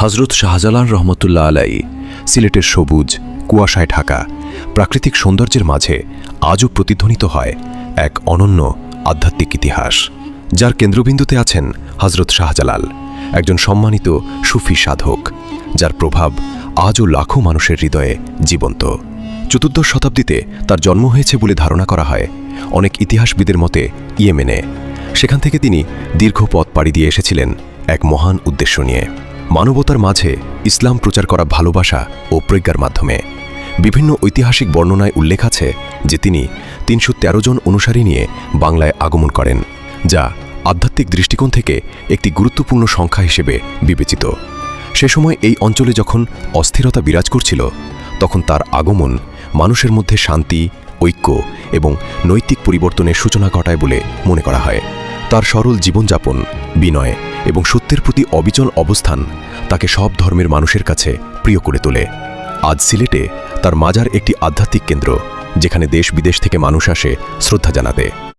হজরত শাহজালাল রহমতুল্লাহ আলাইহি সিলেটের সবুজ কুয়াশায় ঢাকা প্রাকৃতিক সৌন্দর্যের মাঝে আজও প্রতিধ্বনিত হয় এক অনন্য আধ্যাত্মিক ইতিহাস, যার কেন্দ্রবিন্দুতে আছেন হজরত শাহজালাল, একজন সম্মানিত সুফি সাধক, যার প্রভাব আজও লাখো মানুষের হৃদয়ে জীবন্ত। চতুর্দশ শতাব্দীতে তার জন্ম হয়েছে বলে ধারণা করা হয় অনেক ইতিহাসবিদের মতে ইয়েমেনে। সেখান থেকে তিনি দীর্ঘ পথ পাড়ি দিয়ে এসেছিলেন এক মহান উদ্দেশ্য নিয়ে, মানবতার মাঝে ইসলাম প্রচার করা ভালোবাসা ও প্রজ্ঞার মাধ্যমে। বিভিন্ন ঐতিহাসিক বর্ণনায় উল্লেখ আছে যে তিনি ৩১৩ জন অনুসারী নিয়ে বাংলায় আগমন করেন, যা আধ্যাত্মিক দৃষ্টিকোণ থেকে একটি গুরুত্বপূর্ণ সংখ্যা হিসেবে বিবেচিত। সে সময় এই অঞ্চলে যখন অস্থিরতা বিরাজ করছিল, তখন তার আগমন মানুষের মধ্যে শান্তি, ঐক্য এবং নৈতিক পরিবর্তনের সূচনা ঘটায় বলে মনে করা হয়। তার সরল জীবনযাপন, বিনয় এবং সত্যের প্রতি অবিচল অবস্থান তাকে সব ধর্মের মানুষের কাছে প্রিয় করে তোলে। আজ সিলেটে তার মাজার একটি আধ্যাত্মিক কেন্দ্র, যেখানে দেশ বিদেশ থেকে মানুষ আসে শ্রদ্ধা জানাতে।